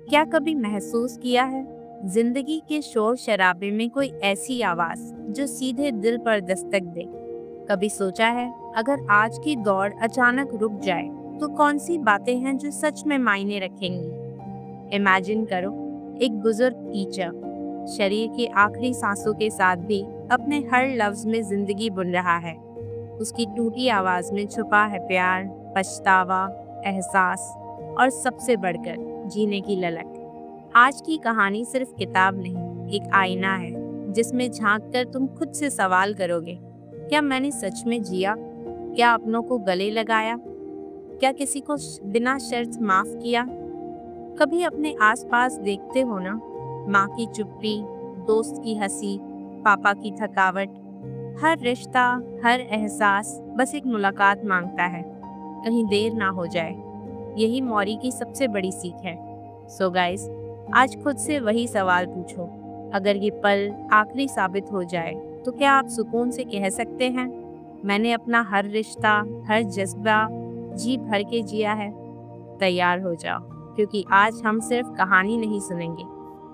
क्या कभी महसूस किया है जिंदगी के शोर शराबे में कोई ऐसी आवाज जो सीधे दिल पर दस्तक दे? कभी सोचा है अगर आज की दौड़ अचानक रुक जाए तो कौन सी बातें हैं जो सच में मायने रखेंगी? इमेजिन करो, एक बुजुर्ग टीचर शरीर की आखिरी सांसों के साथ भी अपने हर लफ्ज में जिंदगी बुन रहा है। उसकी टूटी आवाज में छुपा है प्यार, पछतावा, एहसास और सबसे बढ़कर जीने की ललक। आज की कहानी सिर्फ किताब नहीं, एक आईना है जिसमें झांक कर तुम खुद से सवाल करोगे, क्या मैंने सच में जिया? क्या अपनों को गले लगाया? क्या किसी को बिना शर्त माफ किया? कभी अपने आसपास देखते हो ना, माँ की चुप्पी, दोस्त की हंसी, पापा की थकावट, हर रिश्ता, हर एहसास बस एक मुलाकात मांगता है, कहीं देर ना हो जाए। यही मौरी की सबसे बड़ी सीख है। सो गाइस, आज खुद से वही सवाल पूछो, अगर ये पल आखिरी साबित हो जाए तो क्या आप सुकून से कह सकते हैं, मैंने अपना हर रिश्ता, हर जज्बा जी भर के जिया है? तैयार हो जाओ, क्योंकि आज हम सिर्फ कहानी नहीं सुनेंगे,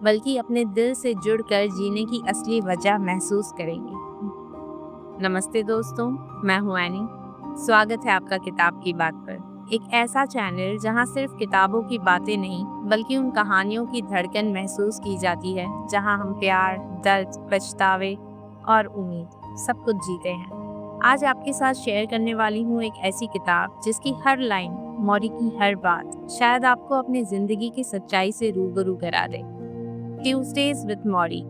बल्कि अपने दिल से जुड़कर जीने की असली वजह महसूस करेंगे। नमस्ते दोस्तों, मैं हूं एनी। स्वागत है आपका किताब की बात पर, एक ऐसा चैनल जहां सिर्फ किताबों की बातें नहीं बल्कि उन कहानियों की धड़कन महसूस की जाती है, जहां हम प्यार, दर्द, पछतावे और उम्मीद सब कुछ जीते हैं। आज आपके साथ शेयर करने वाली हूँ एक ऐसी किताब जिसकी हर लाइन, मौरी की हर बात शायद आपको अपनी जिंदगी की सच्चाई से रूबरू करा दे। Tuesdays with Morrie,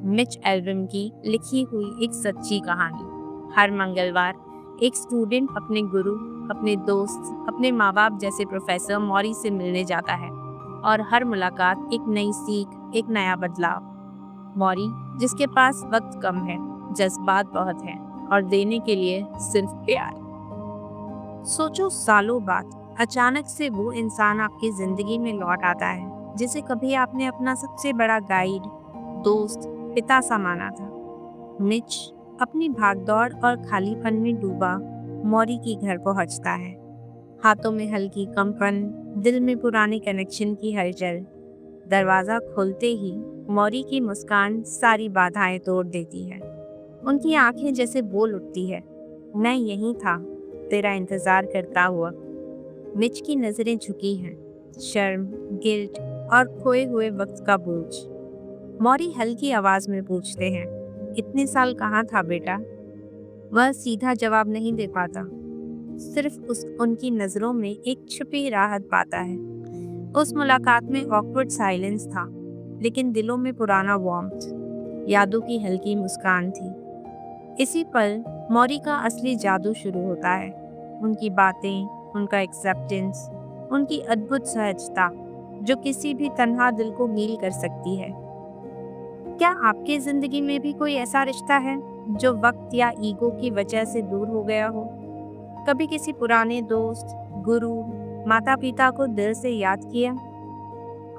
Mitch Albom की लिखी हुई एक सच्ची कहानी। हर मंगलवार एक स्टूडेंट अपने गुरु, अपने दोस्त, अपने माँ बाप जैसे प्रोफेसर मौरी से मिलने जाता है, और हर मुलाकात एक नई सीख, एक नया बदलाव। मौरी जिसके पास वक्त कम है, जज्बात बहुत हैं और देने के लिए सिर्फ प्यार। सोचो, सालों बाद अचानक से वो इंसान आपकी जिंदगी में लौट आता है जिसे कभी आपने अपना सबसे बड़ा गाइड, दोस्त, पिता सा माना था। मिच अपनी भागदौड़ और खालीपन में डूबा मौरी के घर पहुंचता है। हाथों में हल्की कंपन, दिल में पुराने कनेक्शन की हलचल। दरवाजा खोलते ही मौरी की मुस्कान सारी बाधाएं तोड़ देती है। उनकी आंखें जैसे बोल उठती है, मैं यहीं था, तेरा इंतजार करता हुआ। मिच की नजरें झुकी हैं, शर्म, गिल्ट और खोए हुए वक्त का बोझ। मौरी हल्की आवाज में पूछते हैं, इतने साल कहाँ था बेटा? वह सीधा जवाब नहीं दे पाता, सिर्फ उनकी नजरों में एक छुपी राहत पाता है। उस मुलाकात में ऑकवर्ड साइलेंस था, लेकिन दिलों में पुराना वार्मथ, यादों की हल्की मुस्कान थी। इसी पल मौरी का असली जादू शुरू होता है। उनकी बातें, उनका एक्सेप्टेंस, उनकी अद्भुत सहजता जो किसी भी तन्हा दिल को हील कर सकती है। क्या आपके जिंदगी में भी कोई ऐसा रिश्ता है जो वक्त या ईगो की वजह से दूर हो गया हो? कभी किसी पुराने दोस्त, गुरु, माता पिता को दिल से याद किया?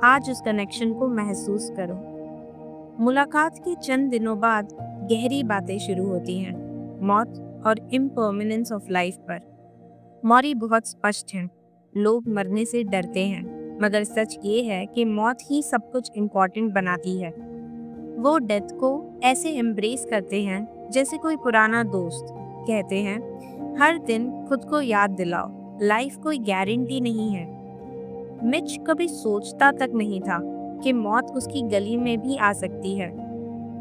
आज उस कनेक्शन को महसूस करो। मुलाकात के चंद दिनों बाद गहरी बातें शुरू होती हैं, मौत और इम्परमानेंस ऑफ लाइफ पर। मौरी बहुत स्पष्ट हैं, लोग मरने से डरते हैं, मगर सच ये है कि मौत ही सब कुछ इम्पोर्टेंट बनाती है। वो डेथ को ऐसे एम्ब्रेस करते हैं जैसे कोई पुराना दोस्त। कहते हैं, हर दिन खुद को याद दिलाओ, लाइफ कोई गारंटी नहीं है। मिच कभी सोचता तक नहीं था कि मौत उसकी गली में भी आ सकती है।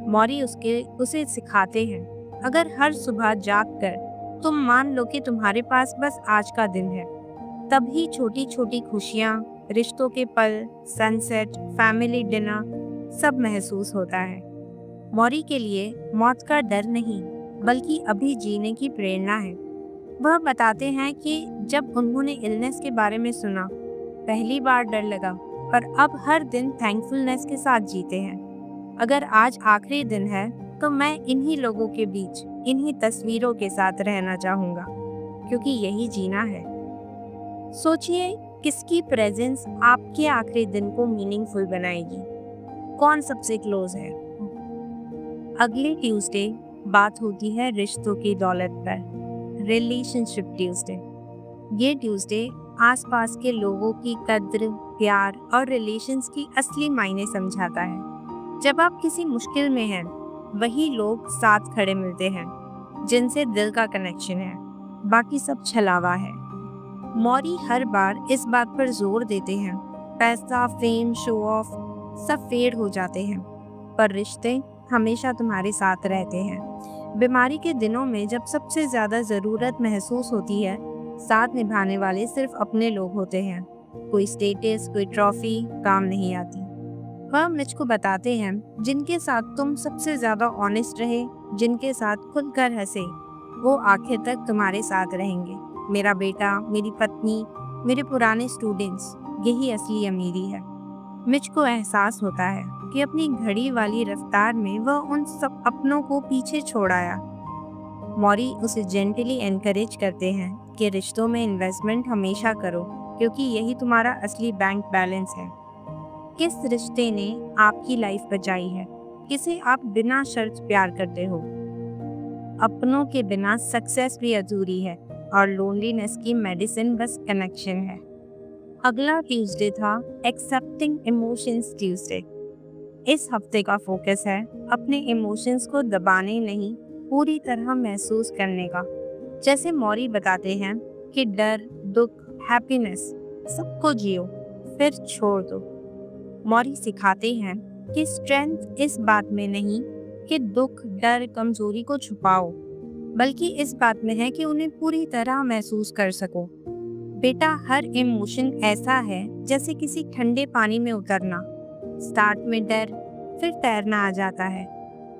मौरी उसे सिखाते हैं, अगर हर सुबह जाग कर तुम मान लो कि तुम्हारे पास बस आज का दिन है, तभी छोटी छोटी खुशियाँ, रिश्तों के पल, सनसेट, फैमिली डिनर सब महसूस होता है। मौरी के लिए मौत का डर नहीं, बल्कि अभी जीने की प्रेरणा है। वह बताते हैं कि जब उन्होंने इलनेस के बारे में सुना, पहली बार डर लगा, पर अब हर दिन थैंकफुलनेस के साथ जीते हैं। अगर आज आखिरी दिन है तो मैं इन्हीं लोगों के बीच, इन्हीं तस्वीरों के साथ रहना चाहूँगा, क्योंकि यही जीना है। सोचिए, किसकी प्रेजेंस आपके आखिरी दिन को मीनिंगफुल बनाएगी? कौन सबसे क्लोज है? अगले ट्यूसडे बात होती है रिश्तों की दौलत पर, रिलेशनशिप ट्यूसडे। ये ट्यूसडे आसपास के लोगों की कद्र, प्यार और रिलेशंस की असली मायने समझाता है। जब आप किसी मुश्किल में हैं, वही लोग साथ खड़े मिलते हैं जिनसे दिल का कनेक्शन है, बाकी सब छलावा है। मौरी हर बार इस बात पर जोर देते हैं, पैसा, फेम, शो ऑफ सब फेड हो जाते हैं, पर रिश्ते हमेशा तुम्हारे साथ रहते हैं। बीमारी के दिनों में जब सबसे ज्यादा जरूरत महसूस होती है, साथ निभाने वाले सिर्फ अपने लोग होते हैं। कोई स्टेटस, कोई ट्रॉफी काम नहीं आती। वह मिच को बताते हैं, जिनके साथ तुम सबसे ज्यादा ऑनेस्ट रहे, जिनके साथ खुलकर हंसे, वो आखिर तक तुम्हारे साथ रहेंगे। मेरा बेटा, मेरी पत्नी, मेरे पुराने स्टूडेंट्स, यही असली अमीरी है। मिच को एहसास होता है कि अपनी घड़ी वाली रफ्तार में वह उन सब अपनों को पीछे छोड़ आया। मौरी उसे जेंटली एनकरेज करते हैं कि रिश्तों में इन्वेस्टमेंट हमेशा करो, क्योंकि यही तुम्हारा असली बैंक बैलेंस है। किस रिश्ते ने आपकी लाइफ बचाई है? किसे आप बिना शर्त प्यार करते हो? अपनों के बिना सक्सेस भी अधूरी है और लोनलीनेस की मेडिसिन बस कनेक्शन है। अगला ट्यूसडे था एक्सेप्टिंग इमोशंस ट्यूसडे। इस हफ्ते का फोकस है अपने इमोशंस को दबाने नहीं, पूरी तरह महसूस करने का। जैसे मौरी बताते हैं कि डर, दुख, हैप्पीनेस सबको जियो, फिर छोड़ दो। मौरी सिखाते हैं कि स्ट्रेंथ इस बात में नहीं कि दुख, डर, कमजोरी को छुपाओ, बल्कि इस बात में है कि उन्हें पूरी तरह महसूस कर सको। बेटा, हर इमोशन ऐसा है जैसे किसी ठंडे पानी में उतरना। स्टार्ट में डर, फिर तैरना आ जाता है।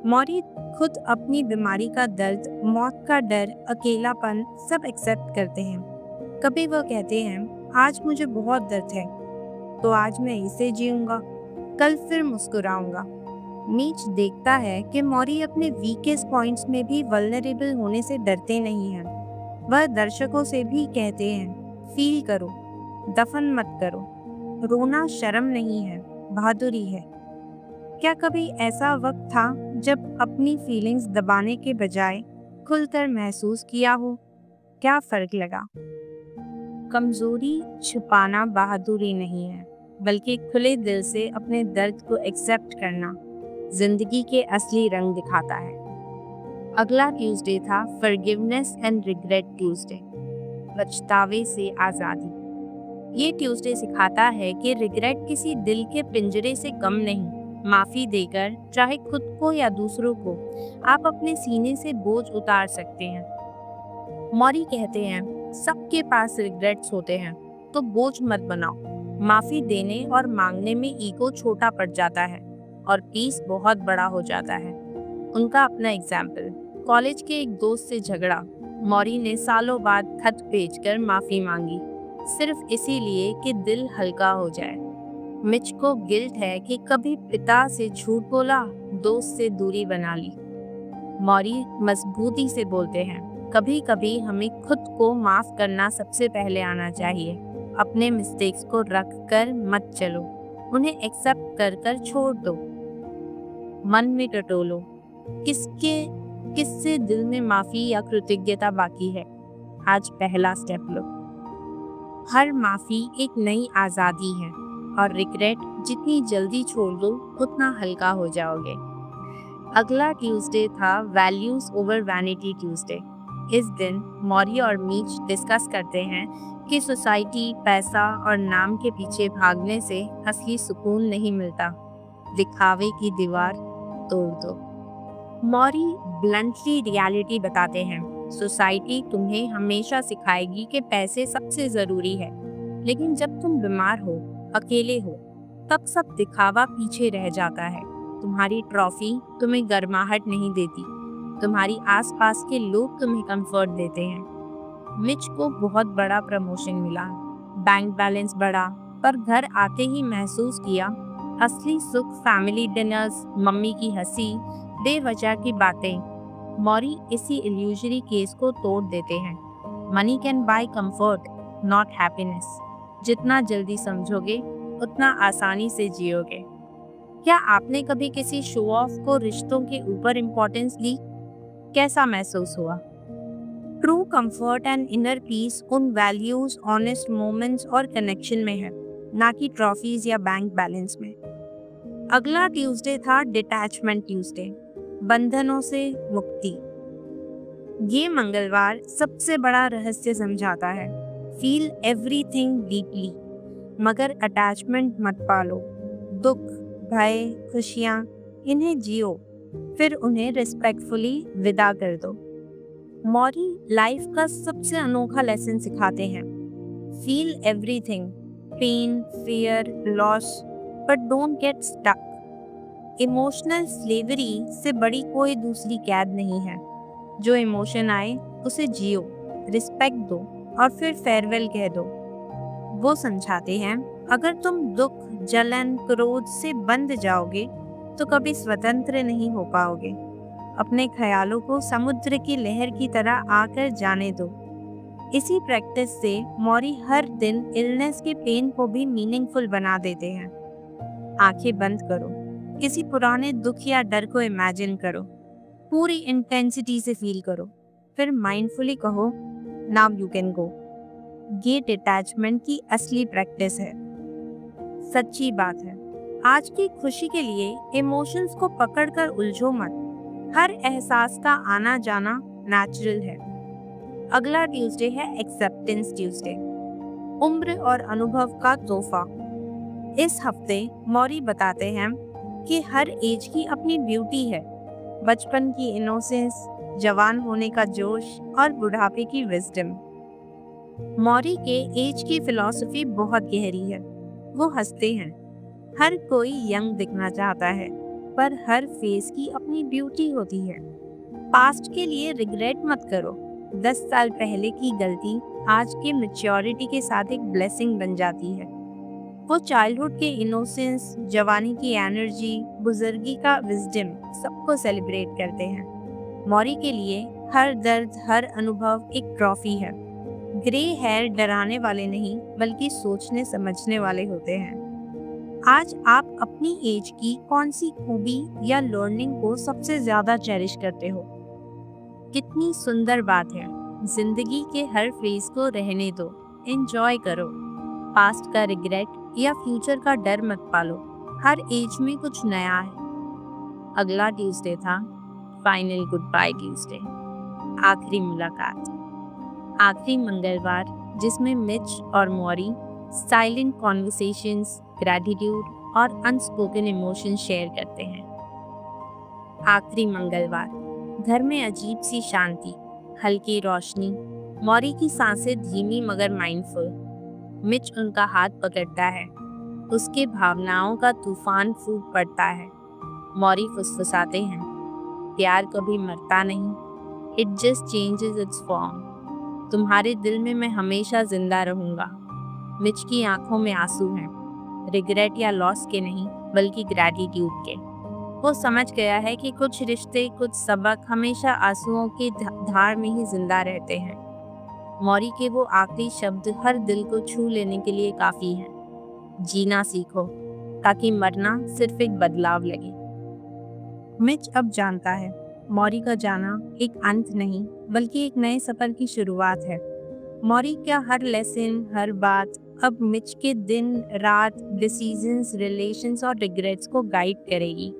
मौरी खुद अपनी बीमारी का दर्द, मौत का डर, अकेलापन सब एक्सेप्ट करते हैं। कभी वह कहते हैं, आज मुझे बहुत दर्द है, तो आज मैं इसे जीऊंगा, कल फिर मुस्कुराऊंगा। मीच देखता है कि मौरी अपने वीकेस्ट पॉइंट्स में भी वल्नरेबल होने से डरते नहीं हैं। वह दर्शकों से भी कहते हैं, फील करो, दफन मत करो। रोना शर्म नहीं है, बहादुरी है। क्या कभी ऐसा वक्त था जब अपनी फीलिंग्स दबाने के बजाय खुलकर महसूस किया हो? क्या फर्क लगा? कमजोरी छुपाना बहादुरी नहीं है, बल्कि खुले दिल से अपने दर्द को एक्सेप्ट करना जिंदगी के असली रंग दिखाता है। अगला ट्यूसडे था फॉरगिवनेस एंड रिग्रेट ट्यूसडे, पछतावे से आज़ादी। ये ट्यूसडे सिखाता है कि रिग्रेट किसी दिल के पिंजरे से कम नहीं। माफ़ी देकर, चाहे खुद को या दूसरों को, आप अपने सीने से बोझ उतार सकते हैं। मौरी कहते हैं, सबके पास रिग्रेट्स होते हैं, तो बोझ मत बनाओ। माफ़ी देने और मांगने में ईगो छोटा पड़ जाता है और पीस बहुत बड़ा हो जाता है। उनका अपना एग्जाम्पल, कॉलेज के एक दोस्त से झगड़ा। मौरी ने सालों बाद खत भेजकर माफ़ी मांगी, सिर्फ इसीलिए कि दिल हल्का हो जाए। मिच को गिल्ट है कि कभी पिता से झूठ बोला, दोस्त से दूरी बना ली। मौरी मजबूती से बोलते हैं, कभी कभी हमें खुद को माफ़ करना सबसे पहले आना चाहिए। अपने मिस्टेक्स को रख कर मत चलो, उन्हें एक्सेप्ट कर कर छोड़ दो। मन में टटोलो, किससे दिल में माफ़ी या कृतज्ञता बाकी है? आज पहला स्टेप लो। हर माफ़ी एक नई आज़ादी है और रिग्रेट जितनी जल्दी छोड़ दो, उतना हल्का हो जाओगे। अगला ट्यूसडे था वैल्यूज ओवर वैनिटी ट्यूसडे। इस दिन मौरी और मीच डिस्कस करते हैं कि सोसाइटी, पैसा और नाम के पीछे भागने से असली सुकून नहीं मिलता। दिखावे की दीवार तोड़ दो। मौरी ब्लंटली रियलिटी बताते हैं, सोसाइटी तुम्हें हमेशा सिखाएगी कि पैसे सबसे ज़रूरी है, लेकिन जब तुम बीमार हो, अकेले हो, तब सब दिखावा पीछे रह जाता है। तुम्हारी ट्रॉफी तुम्हें गर्माहट नहीं देती, तुम्हारी आसपास के लोग तुम्हें कंफर्ट देते हैं। मिच को बहुत बड़ा प्रमोशन मिला, बैंक बैलेंस बढ़ा, पर घर आते ही महसूस किया असली सुख फैमिली डिनर्स, मम्मी की हंसी, बेवजह की बातें। मौरी इसी इल्यूजरी केस को तोड़ देते हैं। Money can buy comfort, not happiness. जितना जल्दी समझोगे, उतना आसानी से जियोगे। क्या आपने कभी किसी शो ऑफ को रिश्तों के ऊपर इम्पोर्टेंस दी? कैसा महसूस हुआ? True comfort and inner peace उन वैल्यूज, ऑनेस्ट मोमेंट्स और कनेक्शन में है ना कि ट्रॉफीज या बैंक बैलेंस में। अगला ट्यूसडे था डिटैचमेंट ट्यूसडे, बंधनों से मुक्ति। ये मंगलवार सबसे बड़ा रहस्य समझाता है। फील एवरीथिंग डीपली, मगर अटैचमेंट मत पालो। दुख, भय, खुशियाँ, इन्हें जियो, फिर उन्हें रिस्पेक्टफुली विदा कर दो। मौरी लाइफ का सबसे अनोखा लेसन सिखाते हैं। Feel everything, pain, fear, loss, but don't get stuck. Emotional slavery से बड़ी कोई दूसरी कैद नहीं है। जो इमोशन आए उसे जियो, रिस्पेक्ट दो और फिर फेयरवेल कह दो। वो समझाते हैं, अगर तुम दुख, जलन, क्रोध से बंध जाओगे तो कभी स्वतंत्र नहीं हो पाओगे। अपने ख्यालों को समुद्र की लहर की तरह आकर जाने दो। इसी प्रैक्टिस से मौरी हर दिन इलनेस के पेन को भी मीनिंगफुल बना देते हैं। आंखें बंद करो, किसी पुराने दुख या डर को इमेजिन करो, पूरी इंटेंसिटी से फील करो, फिर माइंडफुली कहो, नाउ यू कैन गो। ये डिटैचमेंट की असली प्रैक्टिस है। सच्ची बात है, आज की खुशी के लिए इमोशंस को पकड़कर उलझो मत। हर एहसास का आना जाना नेचुरल है। अगला ट्यूसडे है एक्सेप्टेंस ट्यूसडे, उम्र और अनुभव का तोहफा। इस हफ्ते मौरी बताते हैं कि हर एज की अपनी ब्यूटी है। बचपन की इनोसेंस, जवान होने का जोश और बुढ़ापे की विजडम। मौरी के एज की फिलॉसफी बहुत गहरी है। वो हंसते हैं, हर कोई यंग दिखना चाहता है, पर हर फेस की अपनी ब्यूटी होती है। पास्ट के लिए रिग्रेट मत करो। 10 साल पहले की गलती आज के मैच्योरिटी के साथ एक ब्लेसिंग बन जाती है। वो चाइल्डहुड के इनोसेंस, जवानी की एनर्जी, बुजुर्गी का विजडम सबको सेलिब्रेट करते हैं। मौरी के लिए हर दर्द, हर अनुभव एक ट्रॉफी है। ग्रे हेयर डराने वाले नहीं, बल्कि सोचने समझने वाले होते हैं। आज आप अपनी एज की कौन सी खूबी या लर्निंग को सबसे ज्यादा चेरिश करते हो? कितनी सुंदर बात है। जिंदगी के हर फेज को रहने दो, एंजॉय करो। पास्ट का रिग्रेट या फ्यूचर का डर मत पालो। हर एज में कुछ नया है। अगला ट्यूसडे था फाइनल गुड बाय ट्यूसडे, आखिरी मुलाकात। आखिरी मंगलवार जिसमें मिच और मौरी साइलेंट कॉन्वर्सेशंस, ग्रैटिट्यूड और अनस्पोकन इमोशंस शेयर करते हैं। आखिरी मंगलवार, घर में अजीब सी शांति, हल्की रोशनी, मौरी की सांसें धीमी मगर माइंडफुल। मिच उनका हाथ पकड़ता है, उसके भावनाओं का तूफान फूट पड़ता है। मौरी फुसफुसाते हैं, प्यार कभी मरता नहीं, it just changes it's form. तुम्हारे दिल में मैं हमेशा जिंदा रहूंगा। मिच की आंखों में आंसू हैं, रिग्रेट या लॉस के नहीं, बल्कि ग्रैटिट्यूड के। वो समझ गया है कि कुछ रिश्ते, कुछ सबक हमेशा आंसुओं की धार में ही जिंदा रहते हैं। मौरी के वो आखिरी शब्द हर दिल को छू लेने के लिए काफी हैं। जीना सीखो, ताकि मरना सिर्फ एक बदलाव लगे। मिच अब जानता है, मौरी का जाना एक अंत नहीं, बल्कि एक नए सफर की शुरुआत है। मौरी का हर लेसन, हर बात अब मिच के दिन, रात, डिसीजंस, रिलेशंस और रिग्रेट्स को गाइड करेगी।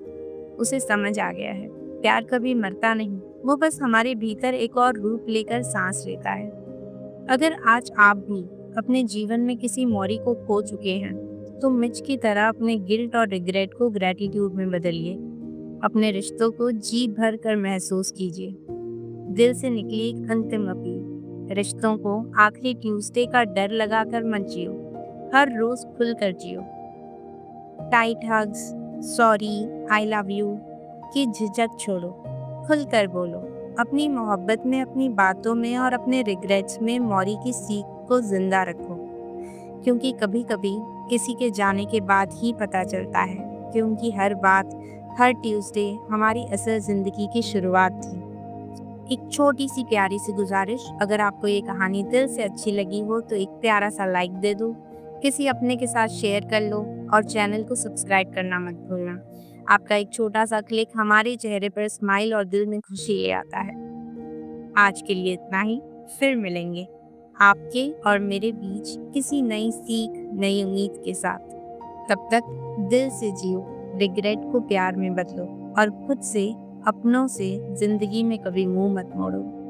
उसे समझ आ गया है, प्यार कभी मरता नहीं, वो बस हमारे भीतर एक और रूप लेकर सांस लेता है। अगर आज आप भी अपने जीवन में किसी मौरी को खो चुके हैं, तो मिच की तरह अपने गिल्ट और रिग्रेट को ग्रैटिट्यूड में बदलिए। अपने रिश्तों को जी भर कर महसूस कीजिए। दिल से निकली एक अंतिम अपील, रिश्तों को आखिरी ट्यूसडे का डर लगाकर मत जियो, हर रोज खुल कर जियो। Tight hugs, sorry, I love you की झिझक छोड़ो, खुल कर बोलो। अपनी मोहब्बत में, अपनी बातों में और अपने रिग्रेट्स में मौरी की सीख को जिंदा रखो, क्योंकि कभी कभी किसी के जाने के बाद ही पता चलता है कि उनकी हर बात, हर ट्यूसडे हमारी असल जिंदगी की शुरुआत थी। एक छोटी सी प्यारी सी गुजारिश, अगर आपको ये कहानी दिल से अच्छी लगी हो तो एक प्यारा सा लाइक दे दो, किसी अपने के साथ शेयर कर लो और चैनल को सब्सक्राइब करना मत भूलना। आपका एक छोटा सा क्लिक हमारे चेहरे पर स्माइल और दिल में खुशी ले आता है। आज के लिए इतना ही, फिर मिलेंगे। आपके और मेरे बीच किसी नई सीख, नई उम्मीद के साथ। तब तक दिल से जियो, रिग्रेट को प्यार में बदलो और खुद से, अपनों से जिंदगी में कभी मुंह मत मोड़ो।